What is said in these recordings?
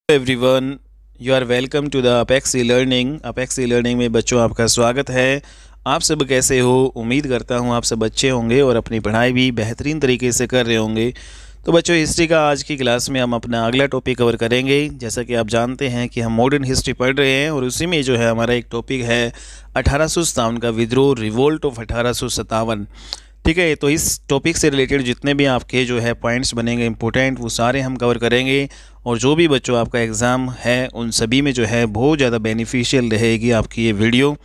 Everyone, you are welcome to the apex e learning. Apex e learning में बच्चों आपका स्वागत है। आप सब कैसे हो? उम्मीद करता हूँ आप सब अच्छे होंगे और अपनी पढ़ाई भी बेहतरीन तरीके से कर रहे होंगे। तो बच्चों, हिस्ट्री का आज की क्लास में हम अपना अगला टॉपिक कवर करेंगे। जैसा कि आप जानते हैं कि हम मॉडर्न हिस्ट्री पढ़ रहे हैं और उसी में जो है हमारा एक टॉपिक है 1857 का विद्रोह, रिवोल्ट ऑफ 1857। ठीक है, तो इस टॉपिक से रिलेटेड जितने भी आपके जो है पॉइंट्स बनेंगे इंपॉर्टेंट, वो सारे हम कवर करेंगे। और जो भी बच्चों आपका एग्ज़ाम है उन सभी में जो है बहुत ज़्यादा बेनिफिशियल रहेगी आपकी ये वीडियो।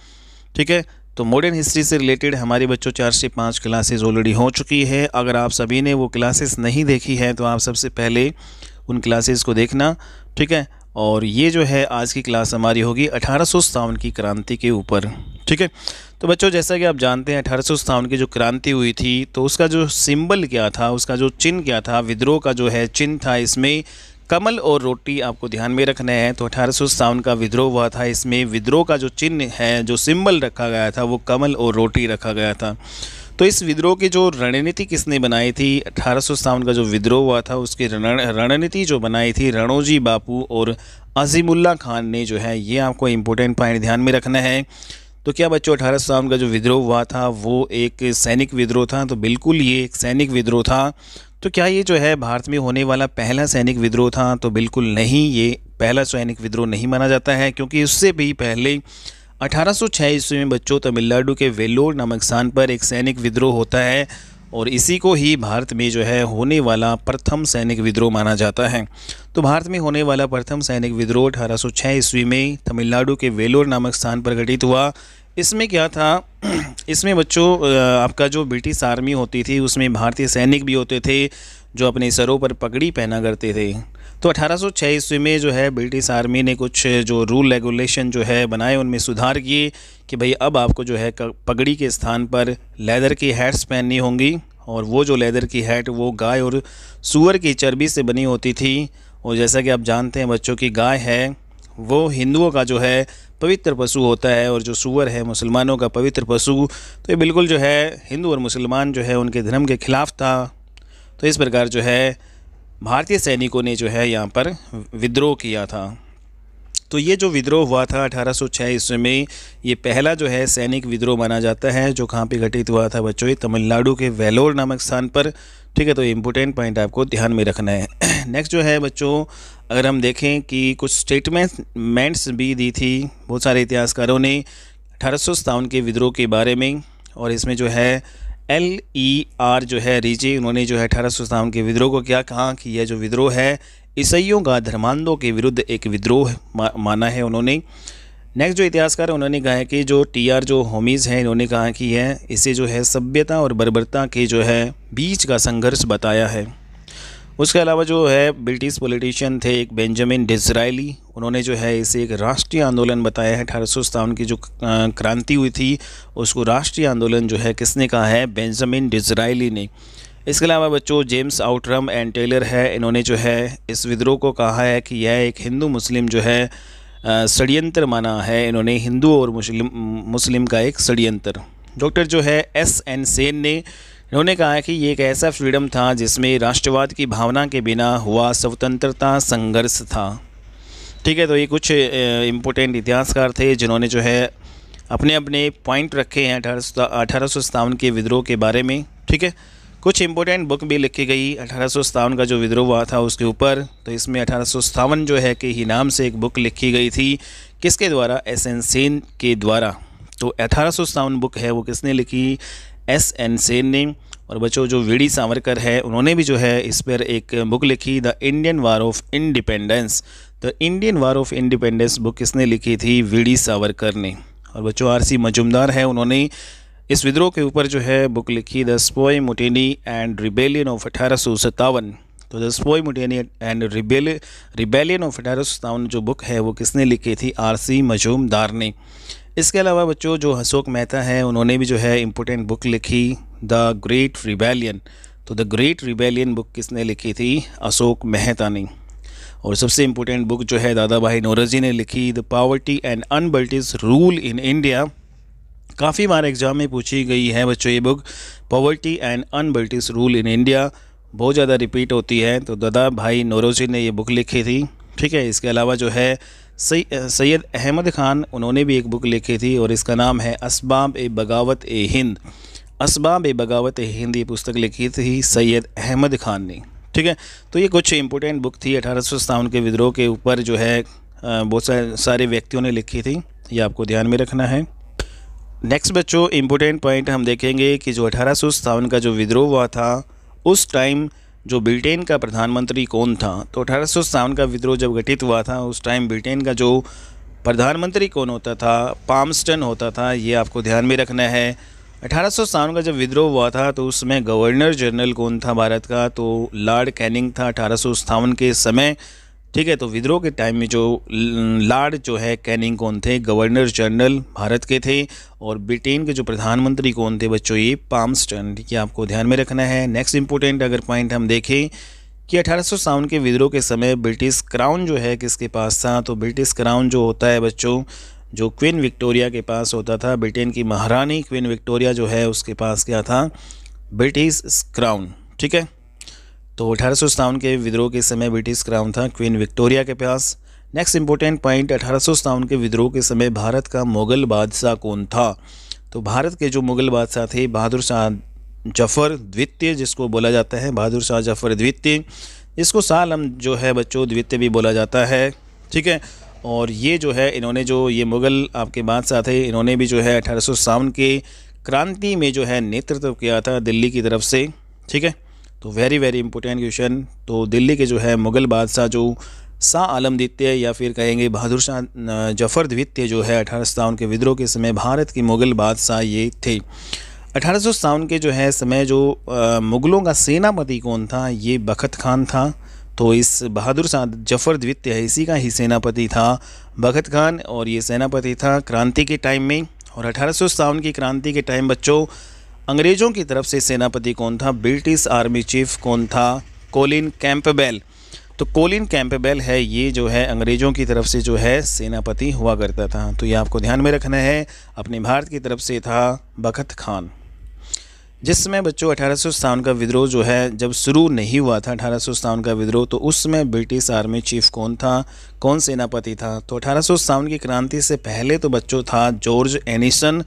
ठीक है, तो मॉडर्न हिस्ट्री से रिलेटेड हमारे बच्चों 4 से 5 क्लासेस ऑलरेडी हो चुकी है। अगर आप सभी ने वो क्लासेस नहीं देखी है तो आप सबसे पहले उन क्लासेस को देखना। ठीक है, और ये जो है आज की क्लास हमारी होगी 1857 की क्रांति के ऊपर। ठीक है, तो बच्चों जैसा कि आप जानते हैं 1857 की जो क्रांति हुई थी तो उसका जो सिंबल क्या था, उसका जो चिन्ह क्या था, विद्रोह का जो है चिन्ह था, इसमें कमल और रोटी आपको ध्यान में रखना है। तो 1857 का विद्रोह हुआ था, इसमें विद्रोह का जो चिन्ह है, जो सिंबल रखा गया था, वो कमल और रोटी रखा गया था। तो इस विद्रोह की जो रणनीति किसने बनाई थी? 1857 का जो विद्रोह हुआ था उसकी रणनीति जो बनाई थी रणोजी बापू और अजीमुल्ला खान ने जो है, ये आपको इम्पोर्टेंट पॉइंट ध्यान में रखना है। तो क्या बच्चों 1857 का जो विद्रोह हुआ था वो एक सैनिक विद्रोह था? तो बिल्कुल ये एक सैनिक विद्रोह था। तो क्या ये जो है भारत में होने वाला पहला सैनिक विद्रोह था? तो बिल्कुल नहीं, ये पहला सैनिक विद्रोह नहीं माना जाता है, क्योंकि उससे भी पहले 1806 ईस्वी में बच्चों तमिलनाडु के वेल्लोर नामक स्थान पर एक सैनिक विद्रोह होता है और इसी को ही भारत में जो है होने वाला प्रथम सैनिक विद्रोह माना जाता है। तो भारत में होने वाला प्रथम सैनिक विद्रोह 1806 ईस्वी में तमिलनाडु के वेल्लोर नामक स्थान पर घटित हुआ। इसमें क्या था? इसमें बच्चों आपका जो ब्रिटिश आर्मी होती थी उसमें भारतीय सैनिक भी होते थे जो अपने सरों पर पगड़ी पहना करते थे। तो 1806 ईस्वी में जो है ब्रिटिश आर्मी ने कुछ जो रूल रेगुलेशन जो है बनाए, उनमें सुधार किए कि भाई अब आपको जो है पगड़ी के स्थान पर लेदर की हैट्स पहननी होंगी। और वो जो लेदर की हैट वो गाय और सूअर की चर्बी से बनी होती थी। और जैसा कि आप जानते हैं बच्चों की गाय है वो हिंदुओं का जो है पवित्र पशु होता है और जो सूअर है मुसलमानों का पवित्र पशु। तो ये बिल्कुल जो है हिंदू और मुसलमान जो है उनके धर्म के खिलाफ था। तो इस प्रकार जो है भारतीय सैनिकों ने जो है यहाँ पर विद्रोह किया था। तो ये जो विद्रोह हुआ था 1806 ईस्वी में, ये पहला जो है सैनिक विद्रोह माना जाता है, जो कहाँ पे घटित हुआ था बच्चों? ये तमिलनाडु के वेलोर नामक स्थान पर। ठीक है, तो इम्पोर्टेंट पॉइंट आपको ध्यान में रखना है। नेक्स्ट जो है बच्चों, अगर हम देखें कि कुछ स्टेटमेंट्स भी दी थी बहुत सारे इतिहासकारों ने 1857 के विद्रोह के बारे में। और इसमें जो है LER जो है रीजे, उन्होंने जो है 1857 के विद्रोह को क्या कहा कि यह जो विद्रोह है ईसाइयों का धर्मांधों के विरुद्ध एक विद्रोह माना है उन्होंने। नेक्स्ट जो इतिहासकार है उन्होंने कहा है कि जो TR जो होमीज हैं, इन्होंने कहा कि यह इसे जो है सभ्यता और बर्बरता के जो है बीच का संघर्ष बताया है। उसके अलावा जो है ब्रिटिश पॉलिटिशियन थे एक बेंजामिन डिज़रायली, उन्होंने जो है इसे एक राष्ट्रीय आंदोलन बताया है। 1857 की जो क्रांति हुई थी उसको राष्ट्रीय आंदोलन जो है किसने कहा है? बेंजामिन डिज़रायली ने। इसके अलावा बच्चों जेम्स आउटरम एंड टेलर है, इन्होंने जो है इस विद्रोह को कहा है कि यह एक हिंदू मुस्लिम जो है षड्यंत्र माना है। इन्होंने हिंदू और मुस्लिम का एक षड्यंत्र। डॉक्टर जो है SN सेन ने, इन्होंने कहा है कि ये एक ऐसा फ्रीडम था जिसमें राष्ट्रवाद की भावना के बिना हुआ स्वतंत्रता संघर्ष था। ठीक है, तो ये कुछ इम्पोर्टेंट इतिहासकार थे जिन्होंने जो है अपने अपने पॉइंट रखे हैं 1857 के विद्रोह के बारे में। ठीक है, कुछ इंपॉर्टेंट बुक भी लिखी गई 1857 का जो विद्रोह हुआ था उसके ऊपर। तो इसमें 1857 जो है के ही नाम से एक बुक लिखी गई थी, किसके द्वारा? SN सेन के द्वारा। तो 1857 बुक है वो किसने लिखी? SN सेन ने। और बच्चों जो VD सावरकर है उन्होंने भी जो है इस पर एक बुक लिखी, the Indian war of independence. The Indian war of independence book किसने लिखी थी? VD सावरकर ने। और बच्चों RC मजूमदार है, उन्होंने इस विद्रोह के ऊपर जो है बुक लिखी, द स्पोय मुटेनी एंड रिबेलियन ऑफ 1857। तो द स्पोय मुटेनी एंड रिबेलियन ऑफ 1857 जो बुक है वो किसने लिखी थी? RC मजूमदार ने। इसके अलावा बच्चों जो अशोक मेहता है उन्होंने भी जो है इम्पोर्टेंट बुक लिखी, द ग्रेट रिबेलियन। तो द ग्रेट रिबेलियन बुक किसने लिखी थी? अशोक मेहता ने। और सबसे इम्पोर्टेंट बुक जो है दादा भाई नौरोजी ने लिखी, the poverty and unbritish rule in India. काफ़ी बार एग्जाम में पूछी गई है बच्चों ये book, poverty and unbritish rule in India, बहुत ज़्यादा रिपीट होती है। तो दादा भाई नौरोजी ने ये बुक लिखी थी। ठीक है। इसके अलावा जो है सैयद अहमद ख़ान, उन्होंने भी एक बुक लिखी थी और इसका नाम है असबाब ए बगावत ए हिंद। असबाब ए बगावत ए हिंद ये पुस्तक लिखी थी सैयद अहमद ख़ान ने, ठीक है। तो ये कुछ इंपॉर्टेंट बुक थी 1857 के विद्रोह के ऊपर जो है बहुत सारे व्यक्तियों ने लिखी थी, ये आपको ध्यान में रखना है। नेक्स्ट बच्चों इम्पोर्टेंट पॉइंट हम देखेंगे कि जो 1857 का जो विद्रोह हुआ था उस टाइम जो ब्रिटेन का प्रधानमंत्री कौन था। तो 1857 का विद्रोह जब घटित हुआ था उस टाइम ब्रिटेन का जो प्रधानमंत्री कौन होता था, पाल्मस्टन होता था, ये आपको ध्यान में रखना है। 1857 का जब विद्रोह हुआ था तो उसमें गवर्नर जनरल कौन था भारत का, तो लॉर्ड कैनिंग था 1857 के समय, ठीक है। तो विद्रोह के टाइम में जो लॉर्ड जो है कैनिंग कौन थे, गवर्नर जनरल भारत के थे। और ब्रिटेन के जो प्रधानमंत्री कौन थे बच्चों, ये पाल्मस्टन, ठीक है, आपको ध्यान में रखना है। नेक्स्ट इंपॉर्टेंट अगर पॉइंट हम देखें कि 1857 के विद्रोह के समय ब्रिटिश क्राउन जो है किसके पास था, तो ब्रिटिश क्राउन जो होता है बच्चों, जो क्वीन विक्टोरिया के पास होता था। ब्रिटेन की महारानी क्वीन विक्टोरिया जो है उसके पास क्या था, ब्रिटिश क्राउन, ठीक है। तो 1857 के विद्रोह के समय ब्रिटिश क्राउन था क्वीन विक्टोरिया के पास। नेक्स्ट इंपॉर्टेंट पॉइंट, 1857 के विद्रोह के समय भारत का मुग़ल बादशाह कौन था। तो भारत के जो मुग़ल बादशाह थे बहादुर शाह जफ़र द्वितीय, जिसको बोला जाता है बहादुर शाह जफ़र द्वितीय, जिसको शाह आलम जो है बच्चों द्वितीय भी बोला जाता है, ठीक है। और ये जो है इन्होंने जो ये मुग़ल आपके बादशाह थे, इन्होंने भी जो है 1857 के क्रांति में जो है नेतृत्व किया था दिल्ली की तरफ से, ठीक है। तो वेरी इंपॉर्टेंट क्वेश्चन। तो दिल्ली के जो है मुग़ल बादशाह जो शाह आलम द्वितीय या फिर कहेंगे बहादुर शाह जफ़र द्वितीय जो है 1857 के विद्रोह के समय भारत के मुग़ल बादशाह ये थे। 1857 के जो है समय जो मुग़लों का सेनापति कौन था, ये बख़त खान था। तो इस बहादुर शाह जफ़र द्वितीय इसी का ही सेनापति था बख़त खान, और ये सेनापति था क्रांति के टाइम में। और 1857 की क्रांति के टाइम बच्चों अंग्रेज़ों की तरफ से सेनापति कौन था, ब्रिटिश आर्मी चीफ कौन था, कोलिन कैंपबेल। तो कोलिन कैंपबेल है ये जो है अंग्रेज़ों की तरफ से जो है सेनापति हुआ करता था। तो ये आपको ध्यान में रखना है। अपने भारत की तरफ से था बख़त खान। जिस समय बच्चों 1857 का विद्रोह जो है जब शुरू नहीं हुआ था 1857 का विद्रोह, तो उस समय ब्रिटिश आर्मी चीफ कौन था, कौन सेनापति था। तो 1857 की क्रांति से पहले तो बच्चों था जॉर्ज एनिसन,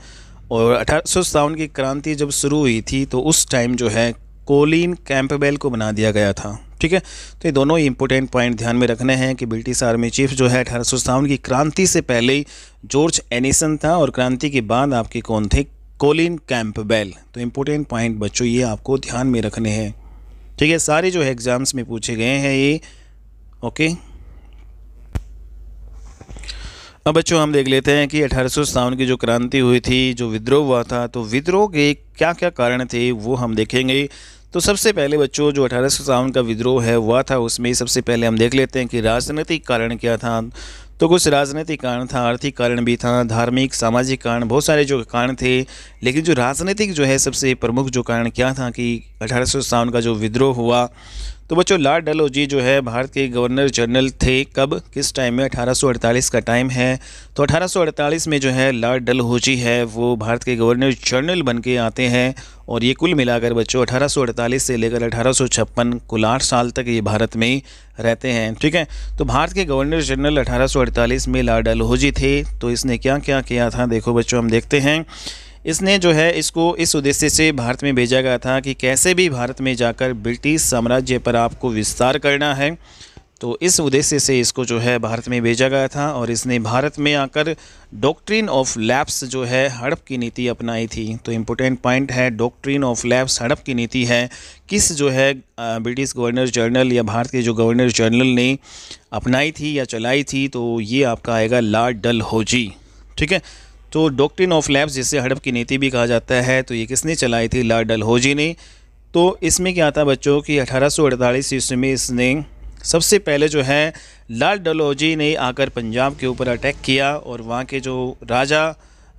और 1857 की क्रांति जब शुरू हुई थी तो उस टाइम जो है कोलिन कैंपबेल को बना दिया गया था, ठीक है। तो ये दोनों ही इंपॉर्टेंट पॉइंट ध्यान में रखने हैं कि ब्रिटिश आर्मी चीफ जो है 1857 की क्रांति से पहले जॉर्ज एनिसन था और क्रांति के बाद आपके कौन थे, कोलिन कैंपबेल। तो इंपॉर्टेंट पॉइंट बच्चों ये आपको ध्यान में रखने हैं, ठीक है। सारे जो है एग्जाम्स में पूछे गए हैं ये, ओके। अब बच्चों हम देख लेते हैं कि 1857 की जो क्रांति हुई थी, जो विद्रोह हुआ था, तो विद्रोह के क्या क्या कारण थे वो हम देखेंगे। तो सबसे पहले बच्चों जो 1857 का विद्रोह है हुआ था उसमें सबसे पहले हम देख लेते हैं कि राजनीतिक कारण क्या था। तो कुछ राजनीतिक कारण था, आर्थिक कारण भी था, धार्मिक सामाजिक कारण, बहुत सारे जो कारण थे। लेकिन जो राजनीतिक जो है सबसे प्रमुख जो कारण क्या था कि 1857 का जो विद्रोह हुआ, तो बच्चों लॉर्ड डलहौजी जो है भारत के गवर्नर जनरल थे। कब, किस टाइम में, 1848 का टाइम है। तो 1848 में जो है लॉर्ड डलहौजी है वो भारत के गवर्नर जनरल बन के आते हैं। और ये कुल मिलाकर बच्चों 1848 से लेकर 1856 कुल 8 साल तक ये भारत में रहते हैं, ठीक है। तो भारत के गवर्नर जनरल 1848 में लॉर्ड डलहौजी थे। तो इसने क्या क्या किया था, देखो बच्चों हम देखते हैं। इसने जो है इसको इस उद्देश्य से भारत में भेजा गया था कि कैसे भी भारत में जाकर ब्रिटिश साम्राज्य पर आपको विस्तार करना है। तो इस उद्देश्य से इसको जो है भारत में भेजा गया था। और इसने भारत में आकर डॉक्ट्रिन ऑफ लैप्स जो है हड़प की नीति अपनाई थी। तो इम्पोर्टेंट पॉइंट है डॉक्ट्रिन ऑफ लैप्स, हड़प की नीति है किस जो है ब्रिटिश गवर्नर जनरल या भारत के जो गवर्नर जनरल ने अपनाई थी या चलाई थी। तो ये आपका आएगा लॉर्ड डलहौजी, ठीक है। तो डॉक्ट्रिन ऑफ लैप्स जिसे हड़प की नीति भी कहा जाता है, तो ये किसने चलाई थी, लॉर्ड डलहौजी ने। तो इसमें क्या था बच्चों कि 1848 ईस्वी में इसने सबसे पहले जो है लॉर्ड डलहौजी ने आकर पंजाब के ऊपर अटैक किया। और वहाँ के जो राजा,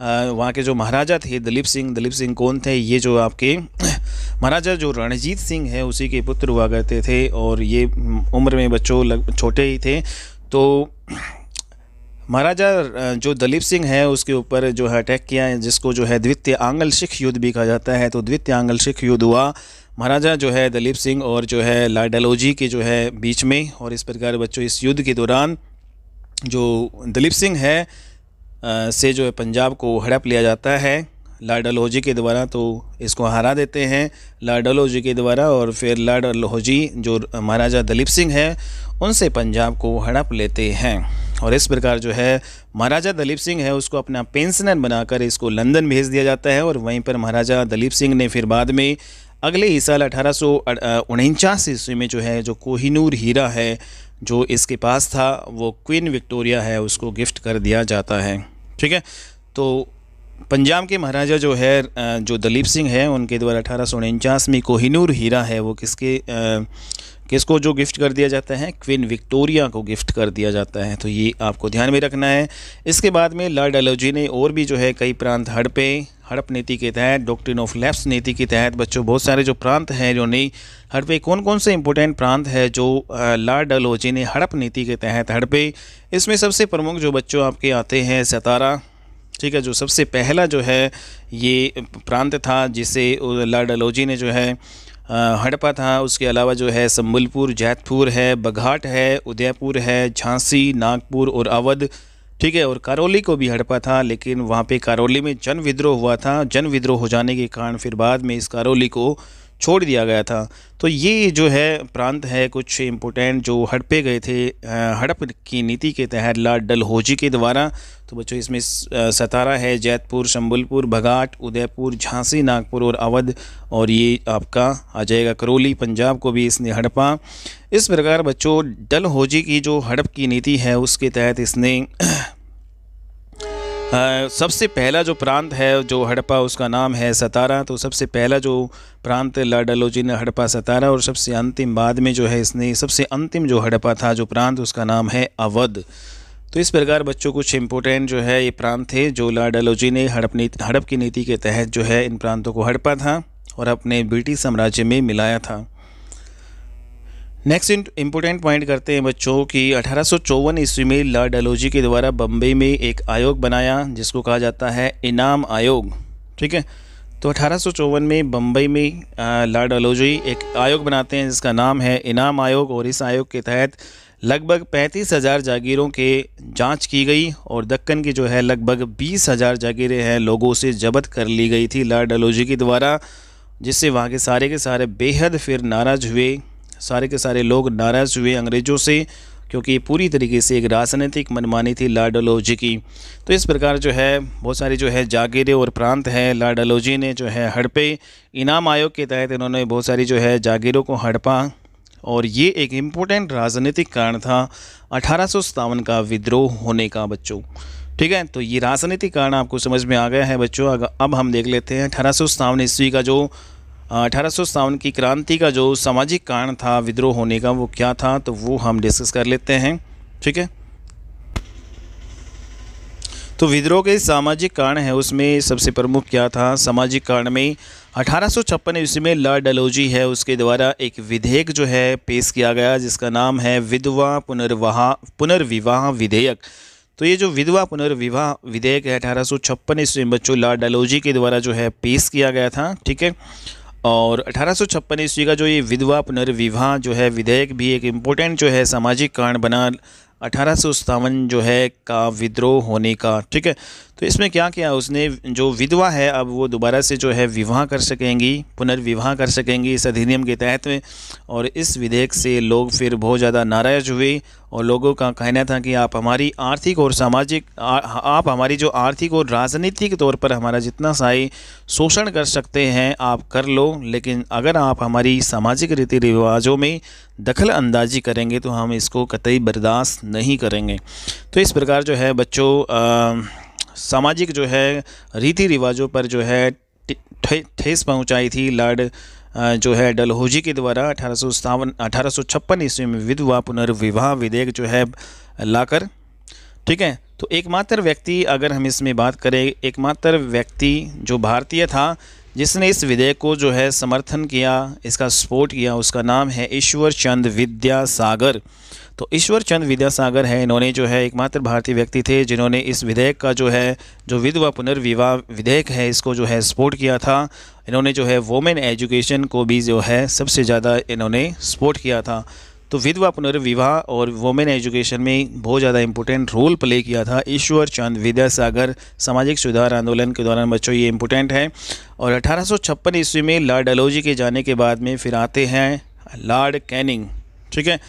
वहाँ के जो महाराजा थे दलीप सिंह कौन थे, ये जो आपके महाराजा जो रणजीत सिंह है उसी के पुत्र हुआ करते थे। और ये उम्र में बच्चों छोटे ही थे। तो महाराजा जो दलीप सिंह है उसके ऊपर जो है अटैक किया, जिसको जो है द्वितीय आंग्ल सिख युद्ध भी कहा जाता है। तो द्वितीय आंग्ल सिख युद्ध हुआ महाराजा जो है दलीप सिंह और जो है लॉर्ड डलहौजी के जो है बीच में। और इस प्रकार बच्चों इस युद्ध के दौरान जो दलीप सिंह है से जो है पंजाब को हड़प लिया जाता है लॉर्ड डलहौजी के द्वारा, तो इसको हरा देते हैं लॉर्ड डलहौजी के द्वारा। और फिर लॉर्ड डलहौजी जो महाराजा दलीप सिंह है उनसे पंजाब को हड़प लेते हैं। और इस प्रकार जो है महाराजा दलीप सिंह है उसको अपना पेंशनर बनाकर इसको लंदन भेज दिया जाता है। और वहीं पर महाराजा दलीप सिंह ने फिर बाद में अगले ही साल 1849 ईस्वी में जो है जो कोहिनूर हीरा है जो इसके पास था वो क्वीन विक्टोरिया है उसको गिफ्ट कर दिया जाता है। ठीक है, तो पंजाब के महाराजा जो है जो दलीप सिंह है उनके द्वारा 1849 में कोहिनूर हीरा है वो किसको जो गिफ्ट कर दिया जाता है, क्वीन विक्टोरिया को गिफ्ट कर दिया जाता है। तो ये आपको ध्यान में रखना है। इसके बाद में लॉर्ड डलहौजी ने और भी जो है कई प्रांत हड़प नीति के तहत, डॉक्ट्रिन ऑफ लैप्स नीति के तहत बच्चों बहुत सारे जो प्रांत हैं जो नई हड़पे, कौन कौन से इंपॉर्टेंट प्रांत है जो लॉर्ड डलहौजी ने हड़प नीति के तहत हड़पे। इसमें सबसे प्रमुख जो बच्चों आपके आते हैं सतारा। ठीक है, जो सबसे पहला जो है ये प्रांत था जिसे लॉर्ड डलहौजी ने जो है हड़पा था। उसके अलावा जो है संबलपुर, जैतपुर है, बघाट है, उदयपुर है, झांसी, नागपुर और अवध। ठीक है, और करौली को भी हड़पा था, लेकिन वहाँ पे करौली में जन विद्रोह हुआ था। जन विद्रोह हो जाने के कारण फिर बाद में इस करौली को छोड़ दिया गया था। तो ये जो है प्रांत है कुछ इम्पोर्टेंट जो हड़पे गए थे हड़प की नीति के तहत लॉर्ड डलहौजी के द्वारा। तो बच्चों इसमें सतारा है, जैतपुर, संबलपुर, बघाट, उदयपुर, झांसी, नागपुर और अवध। और ये आपका आ जाएगा करौली, पंजाब को भी इसने हड़पा। इस प्रकार बच्चों डलहौजी की जो हड़प की नीति है उसके तहत इसने सबसे पहला जो प्रांत है जो हड़पा उसका नाम है सतारा। तो सबसे पहला जो प्रांत लॉर्ड डलहौजी ने हड़पा सतारा, और सबसे अंतिम बाद में जो है इसने सबसे अंतिम जो हड़पा था जो प्रांत उसका नाम है अवध। तो इस प्रकार बच्चों कुछ इंपॉर्टेंट जो है ये प्रांत थे जो लॉर्ड डलहौजी ने हड़प की नीति के तहत जो है इन प्रांतों को हड़पा था और अपने ब्रिटिश साम्राज्य में मिलाया था। नेक्स्ट इम्पोर्टेंट पॉइंट करते हैं बच्चों कि 1854 ईस्वी में लॉर्ड डलहौजी के द्वारा बम्बई में एक आयोग बनाया जिसको कहा जाता है इनाम आयोग। ठीक है, तो 1854 में बम्बई में लॉर्ड डलहौजी एक आयोग बनाते हैं जिसका नाम है इनाम आयोग। और इस आयोग के तहत लगभग 35,000 जागीरों के जांच की गई और दक्कन की जो है लगभग 20,000 जागीरें हैं लोगों से जब्त कर ली गई थी लॉर्ड डलहौजी के द्वारा, जिससे वहाँ के सारे बेहद फिर नाराज़ हुए। सारे के सारे लोग नाराज़ हुए अंग्रेज़ों से, क्योंकि ये पूरी तरीके से एक राजनीतिक मनमानी थी लॉर्ड डलहौजी की। तो इस प्रकार जो है बहुत सारी जो है जागीरें और प्रांत हैं लॉर्ड डलहौजी ने जो है हड़पे। इनाम आयोग के तहत इन्होंने बहुत सारी जो है जागीरों को हड़पा और ये एक इम्पोर्टेंट राजनीतिक कारण था 1857 का विद्रोह होने का बच्चों। ठीक है, तो ये राजनीतिक कारण आपको समझ में आ गया है बच्चों। अब हम देख लेते हैं 1857 ईस्वी का जो 1857 की क्रांति का जो सामाजिक कारण था विद्रोह होने का वो क्या था, तो वो हम डिस्कस कर लेते हैं। ठीक है, तो विद्रोह के सामाजिक कारण है उसमें सबसे प्रमुख क्या था। सामाजिक कारण में 1856 ईस्वी में लॉर्ड डलहौजी है उसके द्वारा एक विधेयक जो है पेश किया गया जिसका नाम है विधवा पुनर्विवाह विधेयक। तो ये जो विधवा पुनर्विवाह विधेयक है 1856 ईस्वी में बच्चों लॉर्ड डलहौजी के द्वारा जो है पेश किया गया था। ठीक है, और 1856 ईस्वी का जो ये विधवा पुनर्विवाह जो है विधेयक भी एक इम्पोर्टेंट जो है सामाजिक कारण बना 1857 जो है का विद्रोह होने का। ठीक है, तो इसमें क्या किया उसने, जो विधवा है अब वो दोबारा से जो है विवाह कर सकेंगी, पुनर्विवाह कर सकेंगी इस अधिनियम के तहत में। और इस विधेयक से लोग फिर बहुत ज़्यादा नाराज़ हुए और लोगों का कहना था कि आप हमारी आर्थिक और सामाजिक आप हमारी जो आर्थिक और राजनीतिक तौर पर हमारा जितना सही शोषण कर सकते हैं आप कर लो, लेकिन अगर आप हमारी सामाजिक रीति रिवाजों में दखल अंदाजी करेंगे तो हम इसको कतई बर्दाश्त नहीं करेंगे। तो इस प्रकार जो है बच्चों सामाजिक जो है रीति रिवाजों पर जो है ठेस पहुंचाई थी लॉर्ड जो है डलहौजी के द्वारा 1856 ईस्वी में विधवा पुनर्विवाह विधेयक जो है लाकर। ठीक है, तो एकमात्र व्यक्ति अगर हम इसमें बात करें, एकमात्र व्यक्ति जो भारतीय था जिसने इस विधेयक को जो है समर्थन किया, इसका सपोर्ट किया, उसका नाम है ईश्वर चंद विद्यासागर। तो ईश्वर चंद विद्यासागर है, इन्होंने जो है एकमात्र भारतीय व्यक्ति थे जिन्होंने इस विधेयक का जो है जो विधवा पुनर्विवाह विधेयक है इसको जो है सपोर्ट किया था। इन्होंने जो है वोमेन एजुकेशन को भी जो है सबसे ज़्यादा इन्होंने सपोर्ट किया था। तो विधवा पुनर्विवाह और वोमेन एजुकेशन में बहुत ज़्यादा इंपॉर्टेंट रोल प्ले किया था ईश्वर चंद विद्यासागर। सामाजिक सुधार आंदोलन के दौरान बच्चों ये इंपॉर्टेंट है। और 1856 ईस्वी में लॉर्ड डलहौजी के जाने के बाद में फिर आते हैं लॉर्ड कैनिंग। ठीक है,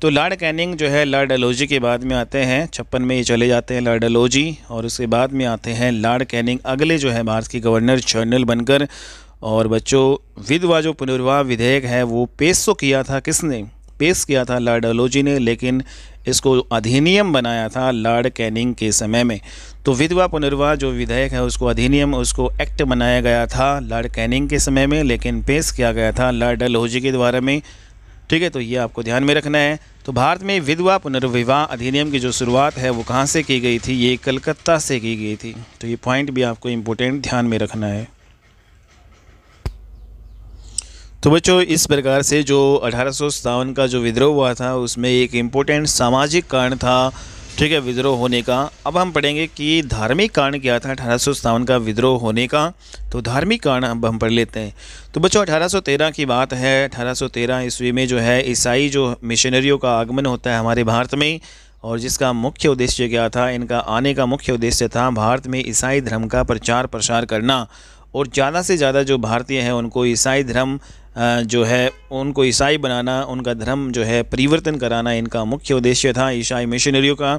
तो लॉर्ड कैनिंग जो है लॉर्ड डलहौजी के बाद में आते हैं, 56 में ये चले जाते हैं लॉर्ड डलहौजी, और उसके बाद में आते हैं लॉर्ड कैनिंग अगले जो है भारत के गवर्नर जनरल बनकर। और बच्चों विधवा जो पुनर्विवाह विधेयक है वो पेश तो किया था, किसने पेश किया था? लॉर्ड डलहौजी ने, लेकिन इसको अधिनियम बनाया था लॉर्ड कैनिंग के समय में। तो विधवा पुनर्विवाह जो विधेयक है उसको अधिनियम, उसको एक्ट बनाया गया था लॉर्ड कैनिंग के समय में, लेकिन पेश किया गया था लॉर्ड डलहौजी के द्वारा में। ठीक है, तो ये आपको ध्यान में रखना है। तो भारत में विधवा पुनर्विवाह अधिनियम की जो शुरुआत है वो कहाँ से की गई थी? ये कलकत्ता से की गई थी। तो ये पॉइंट भी आपको इम्पोर्टेंट ध्यान में रखना है। तो बच्चों इस प्रकार से जो 1857 का जो विद्रोह हुआ था उसमें एक इम्पोर्टेंट सामाजिक कारण था, ठीक है, विद्रोह होने का। अब हम पढ़ेंगे कि धार्मिक कारण क्या था 1857 का विद्रोह होने का। तो धार्मिक कारण अब हम पढ़ लेते हैं। तो बच्चों 1813 की बात है। 1813 ईस्वी में जो है ईसाई जो मिशनरियों का आगमन होता है हमारे भारत में, और जिसका मुख्य उद्देश्य क्या था? इनका आने का मुख्य उद्देश्य था भारत में ईसाई धर्म का प्रचार प्रसार करना, और ज़्यादा से ज़्यादा जो भारतीय हैं उनको ईसाई धर्म जो है उनको ईसाई बनाना, उनका धर्म जो है परिवर्तन कराना इनका मुख्य उद्देश्य था ईसाई मिशनरियों का।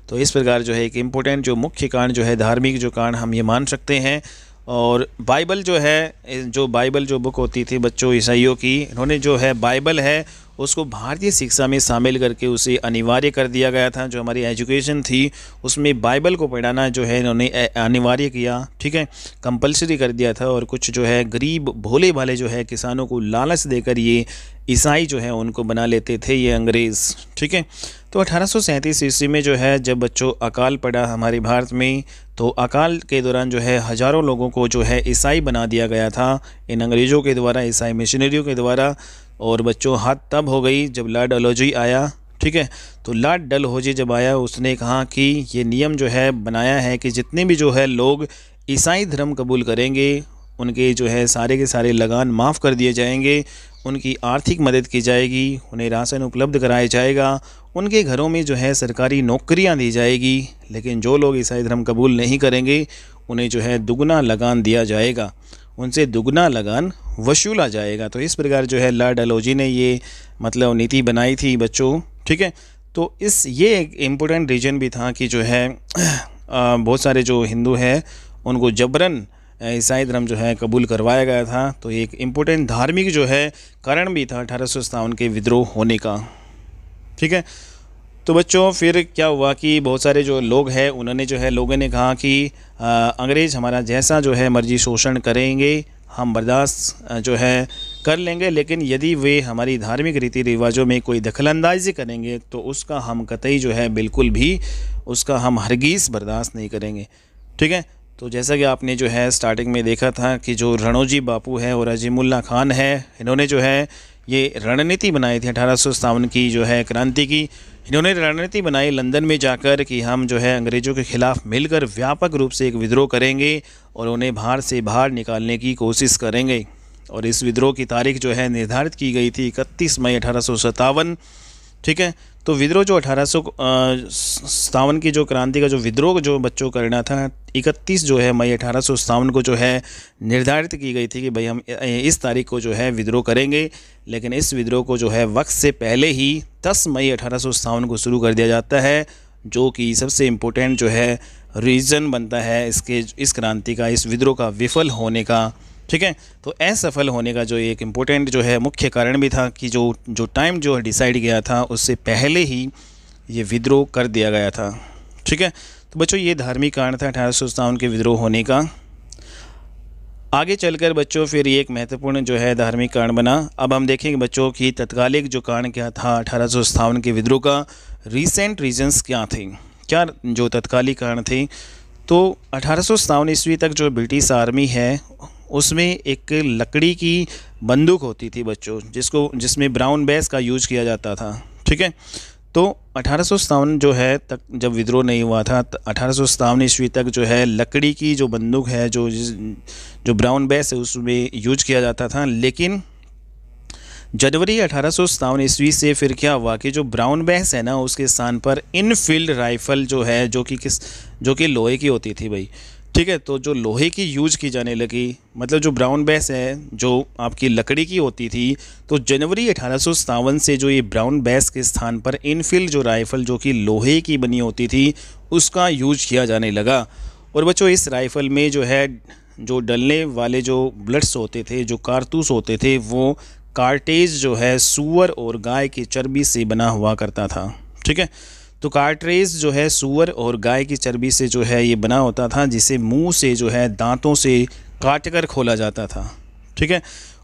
तो इस प्रकार जो है एक इम्पोर्टेंट जो मुख्य कारण जो है धार्मिक जो कारण हम ये मान सकते हैं। और बाइबल जो है, जो बाइबल जो बुक होती थी बच्चों ईसाइयों की, इन्होंने जो है बाइबल है उसको भारतीय शिक्षा में शामिल करके उसे अनिवार्य कर दिया गया था। जो हमारी एजुकेशन थी उसमें बाइबल को पढ़ाना जो है इन्होंने अनिवार्य किया, ठीक है, कंपलसरी कर दिया था। और कुछ जो है गरीब भोले भाले जो है किसानों को लालच देकर ये ईसाई जो है उनको बना लेते थे ये अंग्रेज़। ठीक है, तो 1837 ईस्वी में जो है जब बच्चों अकाल पड़ा हमारे भारत में, तो अकाल के दौरान जो है हज़ारों लोगों को जो है ईसाई बना दिया गया था इन अंग्रेज़ों के द्वारा, ईसाई मिशनरियों के द्वारा। और बच्चों हाथ तब हो गई जब लॉर्ड डलहौजी आया। ठीक है, तो लॉर्ड डलहौजी जब आया उसने कहा कि ये नियम जो है बनाया है कि जितने भी जो है लोग ईसाई धर्म कबूल करेंगे उनके जो है सारे के सारे लगान माफ़ कर दिए जाएंगे, उनकी आर्थिक मदद की जाएगी, उन्हें राशन उपलब्ध कराया जाएगा, उनके घरों में जो है सरकारी नौकरियां दी जाएगी। लेकिन जो लोग ईसाई धर्म कबूल नहीं करेंगे उन्हें जो है दुगना लगान दिया जाएगा, उनसे दुगना लगान वसूला जाएगा। तो इस प्रकार जो है लॉर्ड डलहौजी ने ये मतलब नीति बनाई थी बच्चों। ठीक है, तो ये एक इम्पोर्टेंट रीजन भी था कि जो है बहुत सारे जो हिंदू हैं उनको जबरन ईसाई धर्म जो है कबूल करवाया गया था। तो एक इम्पोर्टेंट धार्मिक जो है कारण भी था 1857 के विद्रोह होने का। ठीक है, तो बच्चों फिर क्या हुआ कि बहुत सारे जो लोग हैं उन्होंने जो है लोगों ने कहा कि अंग्रेज़ हमारा जैसा जो है मर्जी शोषण करेंगे हम बर्दाश्त जो है कर लेंगे, लेकिन यदि वे हमारी धार्मिक रीति रिवाजों में कोई दखलंदाजी करेंगे तो उसका हम कतई जो है बिल्कुल भी उसका हम हरगिज़ बर्दाश्त नहीं करेंगे। ठीक है, तो जैसा कि आपने जो है स्टार्टिंग में देखा था कि जो रणोजी बापू है और अजीमुल्ला खान है, इन्होंने जो है ये रणनीति बनाई थी 1857 की जो है क्रांति की। इन्होंने रणनीति बनाई लंदन में जाकर कि हम जो है अंग्रेज़ों के ख़िलाफ़ मिलकर व्यापक रूप से एक विद्रोह करेंगे और उन्हें भारत से बाहर निकालने की कोशिश करेंगे। और इस विद्रोह की तारीख जो है निर्धारित की गई थी 31 मई 1857। ठीक है, तो विद्रोह जो 1857 की जो क्रांति का जो विद्रोह जो बच्चों करना था 31 जो है मई 1857 को जो है निर्धारित की गई थी कि भाई हम इस तारीख को जो है विद्रोह करेंगे। लेकिन इस विद्रोह को जो है वक्त से पहले ही 10 मई 1857 को शुरू कर दिया जाता है, जो कि सबसे इम्पोर्टेंट जो है रीज़न बनता है इस क्रांति का, इस विद्रोह का विफल होने का। ठीक है, तो असफल होने का जो एक इम्पोर्टेंट जो है मुख्य कारण भी था कि जो टाइम जो डिसाइड किया था उससे पहले ही ये विद्रोह कर दिया गया था। ठीक है, तो बच्चों ये धार्मिक कारण था 1857 के विद्रोह होने का। आगे चलकर बच्चों फिर ये एक महत्वपूर्ण जो है धार्मिक कारण बना। अब हम देखेंगे बच्चों की तत्कालिक जो कारण क्या था 1857 के विद्रोह का, रीसेंट रीजंस क्या थे, क्या जो तत्कालिक कारण थे। तो 1857 ईस्वी तक जो ब्रिटिश आर्मी है उसमें एक लकड़ी की बंदूक होती थी बच्चों जिसमें ब्राउन बेस का यूज किया जाता था। ठीक है, तो 1857 जो है तक जब विद्रोह नहीं हुआ था, 1857 ईस्वी तक जो है लकड़ी की जो बंदूक है, जो ब्राउन बेस है, उसमें यूज किया जाता था। लेकिन जनवरी 1857 ईस्वी से फिर क्या हुआ कि जो ब्राउन बेस है ना, उसके स्थान पर इनफील्ड राइफल जो है, जो कि लोहे की होती थी भाई, ठीक है। तो जो लोहे की यूज की जाने लगी, मतलब जो ब्राउन बेस है जो आपकी लकड़ी की होती थी, तो जनवरी 1857 से जो ये ब्राउन बेस के स्थान पर इनफील्ड जो राइफ़ल जो कि लोहे की बनी होती थी, उसका यूज किया जाने लगा। और बच्चों, इस राइफ़ल में जो है जो डलने वाले जो बुलेट्स होते थे, जो कारतूस होते थे, वो कार्टेज जो है सूअर और गाय की चर्बी से बना हुआ करता था, ठीक है। तो कार्ट्रेज जो है सूअर और गाय की चर्बी से जो है ये बना होता था, जिसे मुंह से जो है दांतों से काट कर खोला जाता था, ठीक है।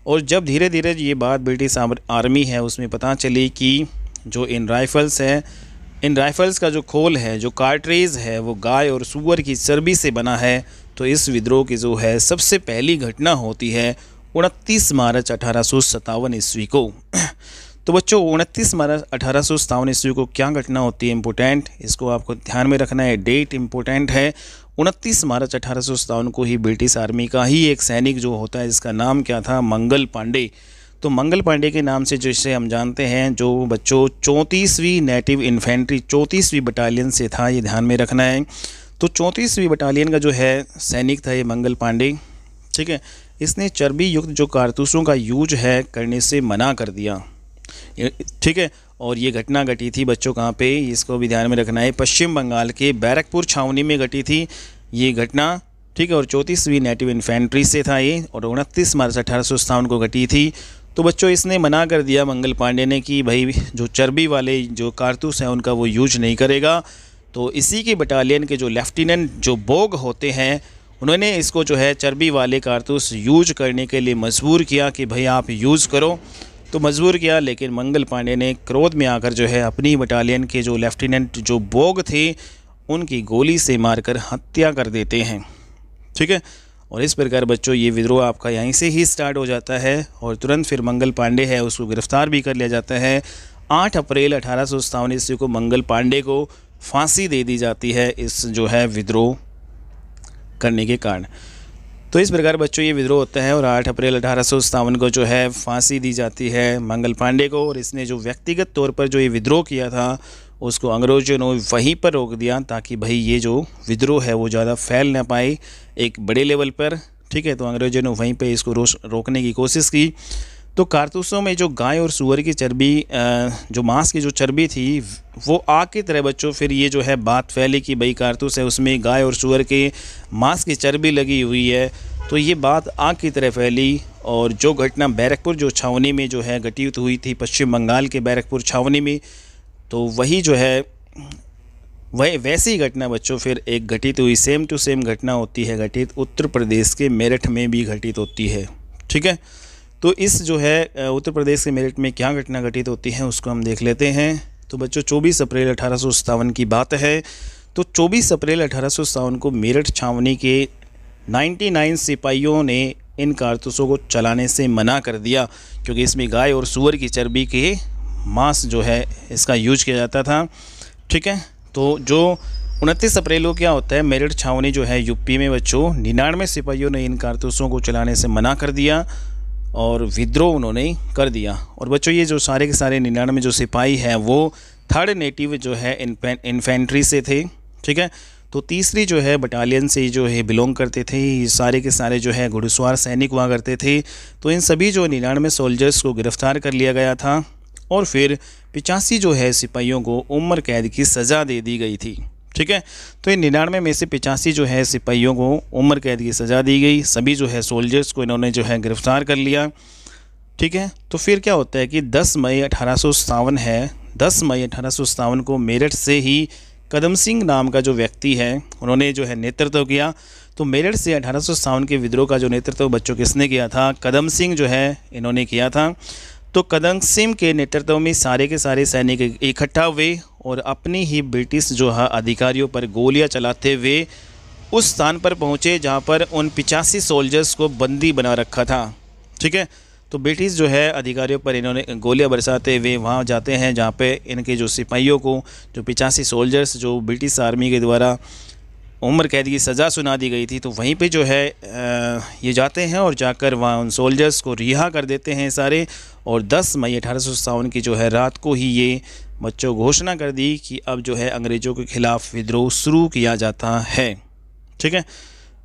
और जब धीरे धीरे ये बात ब्रिटिश आर्मी है उसमें पता चली कि जो इन राइफ़ल्स का जो खोल है, जो कार्ट्रेज है, वो गाय और सूअर की चर्बी से बना है, तो इस विद्रोह की जो है सबसे पहली घटना होती है 29 मार्च 1857 ईस्वी को। तो बच्चों, 29 मार्च 1857 ईस्वी को क्या घटना होती है इम्पोर्टेंट, इसको आपको ध्यान में रखना है, डेट इम्पोर्टेंट है। 29 मार्च 1857 को ही ब्रिटिश आर्मी का ही एक सैनिक जो होता है, जिसका नाम क्या था, मंगल पांडे। तो मंगल पांडे के नाम से जिसे हम जानते हैं, जो बच्चों 34वीं नेटिव इन्फेंट्री 34वीं बटालियन से था, ये ध्यान में रखना है। तो 34वीं बटालियन का जो है सैनिक था ये मंगल पांडे, ठीक है। इसने चर्बी युक्त जो कारतूसों का यूज है करने से मना कर दिया, ठीक है। और ये घटना घटी थी बच्चों कहाँ पे, इसको भी ध्यान में रखना है, पश्चिम बंगाल के बैरकपुर छावनी में घटी थी ये घटना, ठीक है। और 34वीं नेटिव इन्फेंट्री से था ये, और 29 मार्च 1857 को घटी थी। तो बच्चों, इसने मना कर दिया मंगल पांडे ने कि भाई जो चर्बी वाले जो कारतूस हैं उनका वो यूज नहीं करेगा। तो इसी के बटालियन के जो लेफ्टिनेंट जो बोग होते हैं, उन्होंने इसको जो है चर्बी वाले कारतूस यूज करने के लिए मजबूर किया कि भाई आप यूज़ करो। तो मजबूर किया, लेकिन मंगल पांडे ने क्रोध में आकर जो है अपनी बटालियन के जो लेफ्टिनेंट जो बोग थे, उनकी गोली से मारकर हत्या कर देते हैं, ठीक है। और इस प्रकार बच्चों ये विद्रोह आपका यहीं से ही स्टार्ट हो जाता है, और तुरंत फिर मंगल पांडे है उसको गिरफ्तार भी कर लिया जाता है। 8 अप्रैल 1857 ईस्वी को मंगल पांडे को फांसी दे दी जाती है इस जो है विद्रोह करने के कारण। तो इस प्रकार बच्चों ये विद्रोह होता है, और 8 अप्रैल 1857 को जो है फांसी दी जाती है मंगल पांडे को। और इसने जो व्यक्तिगत तौर पर जो ये विद्रोह किया था, उसको अंग्रेज़ों ने वहीं पर रोक दिया, ताकि भाई ये जो विद्रोह है वो ज़्यादा फैल ना पाए एक बड़े लेवल पर, ठीक है। तो अंग्रेज़ों ने वहीं पे इसको रोकने की कोशिश की। तो कारतूसों में जो गाय और सूअर की चर्बी, जो मांस की जो चर्बी थी, वो आग की तरह बच्चों फिर ये जो है बात फैली कि भाई कारतूस है उसमें गाय और सूअर के मांस की चर्बी लगी हुई है। तो ये बात आग की तरह फैली, और जो घटना बैरकपुर जो छावनी में जो है घटित हुई थी, पश्चिम बंगाल के बैरकपुर छावनी में, तो वही जो है वैसी घटना बच्चों फिर एक घटित हुई, सेम टू सेम घटना होती है घटित उत्तर प्रदेश के मेरठ में भी घटित होती है, ठीक है। तो इस जो है उत्तर प्रदेश के मेरठ में क्या घटना घटित होती है उसको हम देख लेते हैं। तो बच्चों 24 अप्रैल 1857 की बात है। तो 24 अप्रैल 1857 को मेरठ छावनी के 99 सिपाहियों ने इन कारतूसों को चलाने से मना कर दिया, क्योंकि इसमें गाय और सूअर की चर्बी के मांस जो है इसका यूज किया जाता था, ठीक है। तो जो 29 अप्रैल को क्या होता है, मेरठ छावनी जो है यूपी में बच्चों 99 सिपाहियों ने इन कारतूसों को चलाने से मना कर दिया और विद्रोह उन्होंने कर दिया। और बच्चों ये जो सारे के सारे 99 जो सिपाही हैं वो 3rd नेटिव जो है इन्फेंट्री से थे, ठीक है। तो तीसरी जो है बटालियन से जो है बिलोंग करते थे, ये सारे के सारे जो है घुड़सवार सैनिक हुआ करते थे। तो इन सभी जो 99 सोल्जर्स को गिरफ्तार कर लिया गया था, और फिर 85 जो है सिपाहियों को उम्र कैद की सज़ा दे दी गई थी, ठीक है। तो इन 99 में से 85 जो है सिपाहियों को उम्र कैद की सज़ा दी गई, सभी जो है सोल्जर्स को इन्होंने जो है गिरफ्तार कर लिया, ठीक है। तो फिर क्या होता है कि 10 मई 1857 है, 10 मई 1857 को मेरठ से ही कदम सिंह नाम का जो व्यक्ति है उन्होंने जो है नेतृत्व किया। तो मेरठ से 1857 के विद्रोह का जो नेतृत्व बच्चों किसने किया था, कदम सिंह जो है इन्होंने किया था। तो कदम सिंह के नेतृत्व में सारे के सारे सैनिक इकट्ठा हुए और अपनी ही ब्रिटिश जो है अधिकारियों पर गोलियां चलाते हुए उस स्थान पर पहुंचे जहां पर उन 85 सोल्जर्स को बंदी बना रखा था, ठीक है। तो ब्रिटिश जो है अधिकारियों पर इन्होंने गोलियां बरसाते हुए वहाँ जाते हैं जहाँ पे इनके जो सिपाहियों को, जो 85 सोल्जर्स जो ब्रिटिश आर्मी के द्वारा उम्र कैद की सज़ा सुना दी गई थी, तो वहीं पे जो है ये जाते हैं और जाकर वहाँ उन सोल्जर्स को रिहा कर देते हैं सारे। और 10 मई 1857 की जो है रात को ही ये बच्चों घोषणा कर दी कि अब जो है अंग्रेज़ों के ख़िलाफ़ विद्रोह शुरू किया जाता है। ठीक है,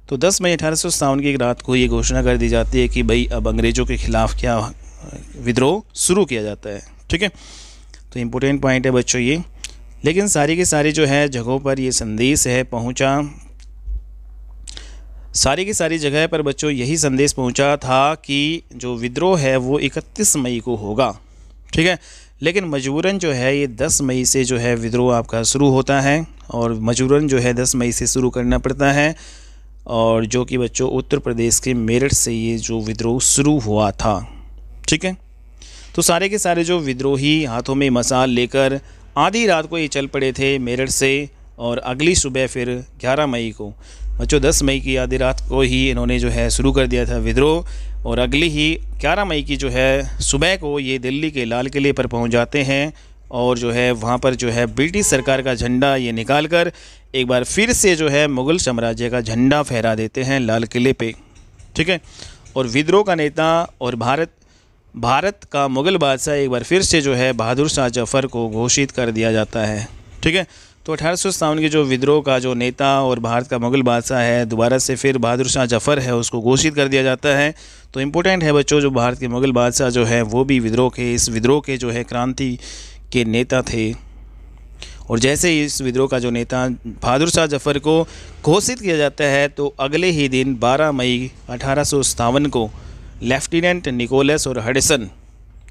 तो 10 मई 1857 की रात को ये घोषणा कर दी जाती है कि भाई अब अंग्रेज़ों के ख़िलाफ़ क्या विद्रोह शुरू किया जाता है। ठीक है, तो इम्पोर्टेंट पॉइंट है बच्चों ये। लेकिन सारी की सारी जो है जगहों पर ये संदेश है पहुंचा, सारी की सारी जगह पर बच्चों यही संदेश पहुंचा था कि जो विद्रोह है वो 31 मई को होगा। ठीक है, लेकिन मजबूरन जो है ये 10 मई से जो है विद्रोह आपका शुरू होता है, और मजबूरन जो है 10 मई से शुरू करना पड़ता है, और जो कि बच्चों उत्तर प्रदेश के मेरठ से ये जो विद्रोह शुरू हुआ था। ठीक है, तो सारे के सारे जो विद्रोही हाथों में मशाल लेकर आधी रात को ये चल पड़े थे मेरठ से, और अगली सुबह फिर 11 मई को बच्चों 10 मई की आधी रात को ही इन्होंने जो है शुरू कर दिया था विद्रोह, और अगली ही 11 मई की जो है सुबह को ये दिल्ली के लाल किले पर पहुंच जाते हैं, और जो है वहां पर जो है ब्रिटिश सरकार का झंडा ये निकाल कर एक बार फिर से जो है मुग़ल साम्राज्य का झंडा फहरा देते हैं लाल किले पे। ठीक है, और विद्रोह का नेता और भारत का मुग़ल बादशाह एक बार फिर से जो है बहादुर शाह जफ़र को घोषित कर दिया जाता है। ठीक है, तो 1857 के जो विद्रोह का जो नेता और भारत का मुग़ल बादशाह है, दोबारा से फिर बहादुर शाह जफ़र है, उसको घोषित कर दिया जाता है। तो इम्पोर्टेंट है बच्चों, जो भारत के मुग़ल बादशाह जो है वो भी इस विद्रोह के जो है क्रांति के नेता थे। और जैसे ही इस विद्रोह का जो नेता बहादुर शाह जफ़र को घोषित किया जाता है, तो अगले ही दिन 12 मई 1857 को लेफ्टिनेंट निकोलस और हडसन,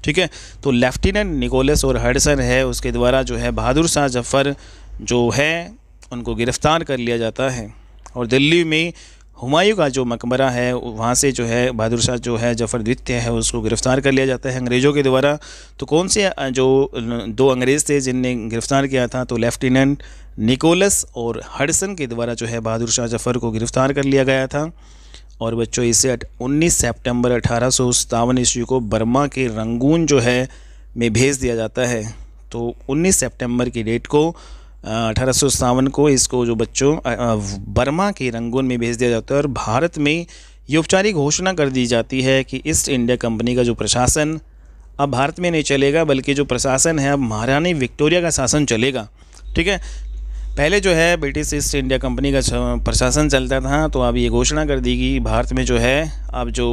ठीक है, तो लेफ्टिनेंट निकोलस और हडसन है उसके द्वारा जो है बहादुर शाह जफ़र जो है उनको गिरफ़्तार कर लिया जाता है, और दिल्ली में हुमायूं का जो मकबरा है वहाँ से जो है बहादुर शाह जो है जफ़र द्वितीय है उसको गिरफ़्तार कर लिया जाता है अंग्रेज़ों के द्वारा। तो कौन से जो 2 अंग्रेज़ थे जिनने गिरफ़्तार किया था, तो लेफ्टिनेंट निकोलस और हडसन के द्वारा जो है बहादुर शाह जफ़र को गिरफ़्तार कर लिया गया था। और बच्चों इसे 19 सितंबर 1857 ईस्वी को बर्मा के रंगून जो है में भेज दिया जाता है। तो 19 सितंबर की डेट को 1857 को इसको जो बच्चों बर्मा के रंगून में भेज दिया जाता है, और भारत में ये औपचारिक घोषणा कर दी जाती है कि ईस्ट इंडिया कंपनी का जो प्रशासन अब भारत में नहीं चलेगा, बल्कि जो प्रशासन है अब महारानी विक्टोरिया का शासन चलेगा। ठीक है, पहले जो है ब्रिटिश ईस्ट इंडिया कंपनी का प्रशासन चलता था, तो अब ये घोषणा कर दी कि भारत में जो है अब जो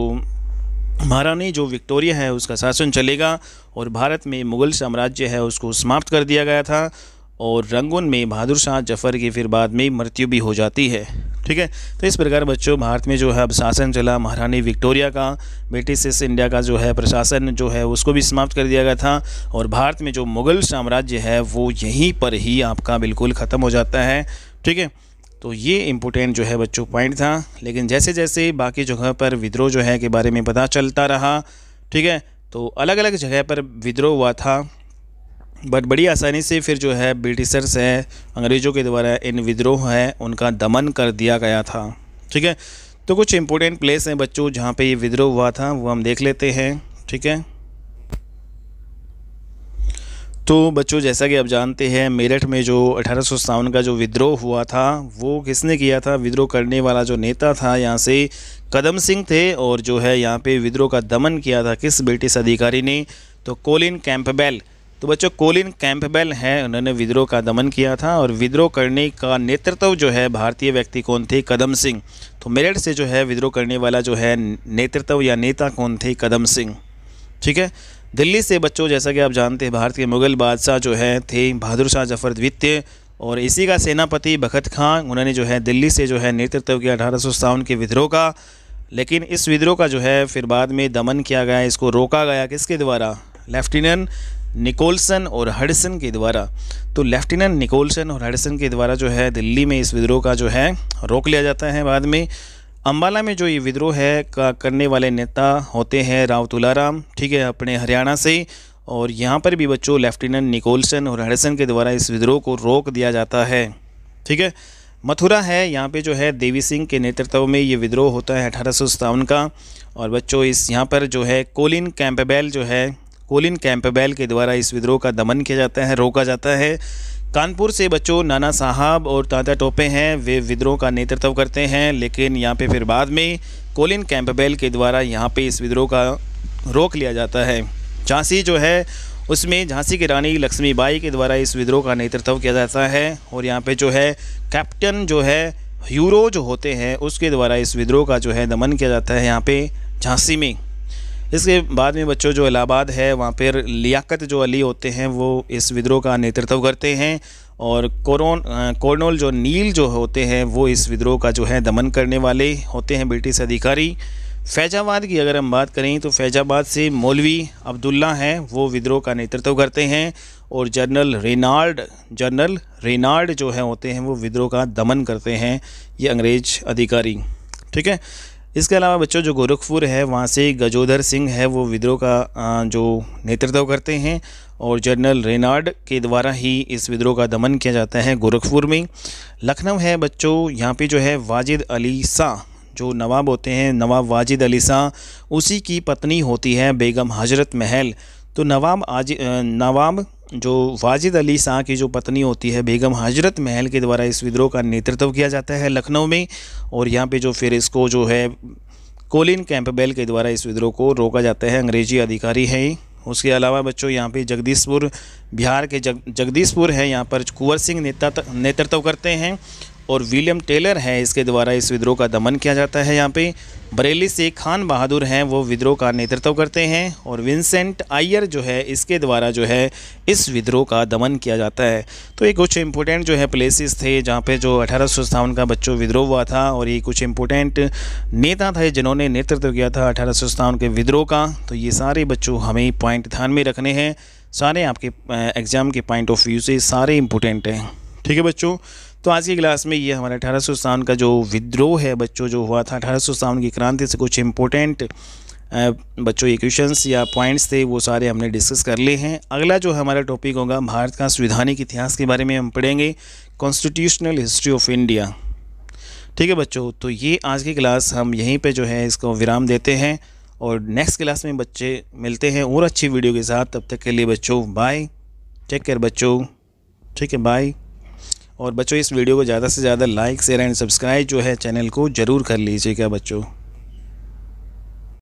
महारानी जो विक्टोरिया है उसका शासन चलेगा, और भारत में मुग़ल साम्राज्य है उसको समाप्त कर दिया गया था, और रंगून में बहादुर शाह जफ़र की फिर बाद में मृत्यु भी हो जाती है। ठीक है, तो इस प्रकार बच्चों भारत में जो है अब शासन चला महारानी विक्टोरिया का, ब्रिटिश ईस्ट इंडिया का जो है प्रशासन जो है उसको भी समाप्त कर दिया गया था, और भारत में जो मुग़ल साम्राज्य है वो यहीं पर ही आपका बिल्कुल ख़त्म हो जाता है। ठीक है, तो ये इम्पोर्टेंट जो है बच्चों पॉइंट था। लेकिन जैसे जैसे बाकी जगह पर विद्रोह जो है के बारे में पता चलता रहा, ठीक है, तो अलग अलग जगह पर विद्रोह हुआ था, बट बड़ी आसानी से फिर जो है ब्रिटिशर्स है अंग्रेज़ों के द्वारा इन विद्रोह है उनका दमन कर दिया गया था। ठीक है, तो कुछ इंपॉर्टेंट प्लेस हैं बच्चों जहाँ पे ये विद्रोह हुआ था वो हम देख लेते हैं। ठीक है, तो बच्चों जैसा कि आप जानते हैं मेरठ में जो 1857 का जो विद्रोह हुआ था वो किसने किया था, विद्रोह करने वाला जो नेता था यहाँ से कदम सिंह थे, और जो है यहाँ पे विद्रोह का दमन किया था किस ब्रिटिश अधिकारी ने, तो कोलिन कैंपबेल। तो बच्चों कोलिन कैंपबेल हैं, उन्होंने विद्रोह का दमन किया था, और विद्रोह करने का नेतृत्व जो है भारतीय व्यक्ति कौन थे, कदम सिंह। तो मेरठ से जो है विद्रोह करने वाला जो है नेतृत्व या नेता कौन थे, कदम सिंह। ठीक है, दिल्ली से बच्चों जैसा कि आप जानते हैं भारत के मुग़ल बादशाह जो है थे बहादुर शाह जफ़र द्वितीय, और इसी का सेनापति बखत खां, उन्होंने जो है दिल्ली से जो है नेतृत्व किया 1857 के विद्रोह का। लेकिन इस विद्रोह का जो है फिर बाद में दमन किया गया, इसको रोका गया किसके द्वारा, लेफ्टिनेंट निकोलसन और हडसन के द्वारा। तो लेफ्टिनेंट निकोलसन और हडसन के द्वारा जो है दिल्ली में इस विद्रोह का जो है रोक लिया जाता है। बाद में अम्बाला में जो ये विद्रोह है का करने वाले नेता होते हैं राव तुलाराम, ठीक है, अपने हरियाणा से, और यहाँ पर भी बच्चों लेफ्टिनेंट निकोलसन और हडसन के द्वारा इस विद्रोह को रोक दिया जाता है। ठीक है, मथुरा है, यहाँ पे जो है देवी सिंह के नेतृत्व में ये विद्रोह होता है 1857 का। और बच्चों इस यहाँ पर जो है कोलिन कैंपबेल के द्वारा इस विद्रोह का दमन किया जाता है, रोका जाता है। कानपुर से बच्चों नाना साहब और तात्या टोपे हैं, वे विद्रोह का नेतृत्व करते हैं, लेकिन यहाँ पे फिर बाद में कोलिन कैंपबेल के द्वारा यहाँ पे इस विद्रोह का रोक लिया जाता है। झांसी जो है उसमें झांसी की रानी लक्ष्मीबाई के द्वारा इस विद्रोह का नेतृत्व किया जाता है, और यहाँ पे जो है कैप्टन जो है ह्यूरो जो होते हैं उसके द्वारा इस विद्रोह का जो है दमन किया जाता है यहाँ पे झांसी में। इसके बाद में बच्चों जो इलाहाबाद है वहाँ पर लियाकत जो अली होते हैं वो इस विद्रोह का नेतृत्व करते हैं, और कर्नल जो नील जो होते हैं वो इस विद्रोह का जो है दमन करने वाले होते हैं, ब्रिटिश अधिकारी। फैजाबाद की अगर हम बात करें तो फैजाबाद से मौलवी अब्दुल्ला हैं, वो विद्रोह का नेतृत्व करते हैं, और जनरल रेनाल्ड जो है होते हैं वो विद्रोह का दमन करते हैं, ये अंग्रेज अधिकारी। ठीक है। इसके अलावा बच्चों जो गोरखपुर है वहाँ से गजोधर सिंह है, वो विद्रोह का जो नेतृत्व करते हैं, और जनरल रेनाल्ड के द्वारा ही इस विद्रोह का दमन किया जाता है गोरखपुर में। लखनऊ है बच्चों, यहाँ पे जो है वाजिद अली शाह जो नवाब होते हैं, नवाब वाजिद अली शाह, उसी की पत्नी होती है बेगम हजरत महल। तो नवाब जो वाजिद अली शाह की जो पत्नी होती है बेगम हजरत महल के द्वारा इस विद्रोह का नेतृत्व किया जाता है लखनऊ में, और यहाँ पे जो फिर इसको जो है कोलिन कैंपबेल के द्वारा इस विद्रोह को रोका जाता है, अंग्रेजी अधिकारी हैं। उसके अलावा बच्चों यहाँ पे जगदीशपुर, बिहार के जगदीशपुर है, यहाँ पर कुंवर सिंह नेतृत्व करते हैं, और विलियम टेलर है, इसके द्वारा इस विद्रोह का दमन किया जाता है। यहाँ पे बरेली से खान बहादुर हैं, वो विद्रोह का नेतृत्व करते हैं, और विंसेंट आयर जो है इसके द्वारा जो है इस विद्रोह का दमन किया जाता है। तो ये कुछ इंपॉर्टेंट जो है प्लेसेस थे जहाँ पे जो 1857 का बच्चों विद्रोह हुआ था, और ये कुछ इंपॉर्टेंट नेता थे जिन्होंने नेतृत्व किया था 1857 के विद्रोह का। तो ये सारे बच्चों हमें पॉइंट ध्यान में रखने हैं, सारे आपके एग्ज़ाम के पॉइंट ऑफ व्यू से सारे इंपॉर्टेंट हैं। ठीक है बच्चों, तो आज की क्लास में ये हमारा 1857 का जो विद्रोह है बच्चों जो हुआ था 1857 की क्रांति से कुछ इम्पोर्टेंट बच्चों ये क्वेश्चंस या पॉइंट्स थे वो सारे हमने डिस्कस कर लिए हैं। अगला जो हमारा टॉपिक होगा भारत का संवैधानिक इतिहास के बारे में हम पढ़ेंगे, कॉन्स्टिट्यूशनल हिस्ट्री ऑफ इंडिया। ठीक है बच्चों, तो ये आज की क्लास हम यहीं पे जो है इसको विराम देते हैं, और नेक्स्ट क्लास में बच्चे मिलते हैं और अच्छी वीडियो के साथ। तब तक के लिए बच्चों बाय, टेक केयर बच्चों। ठीक है, बाय। और बच्चों इस वीडियो को ज़्यादा से ज़्यादा लाइक शेयर एंड सब्सक्राइब जो है चैनल को ज़रूर कर लीजिएगा बच्चों।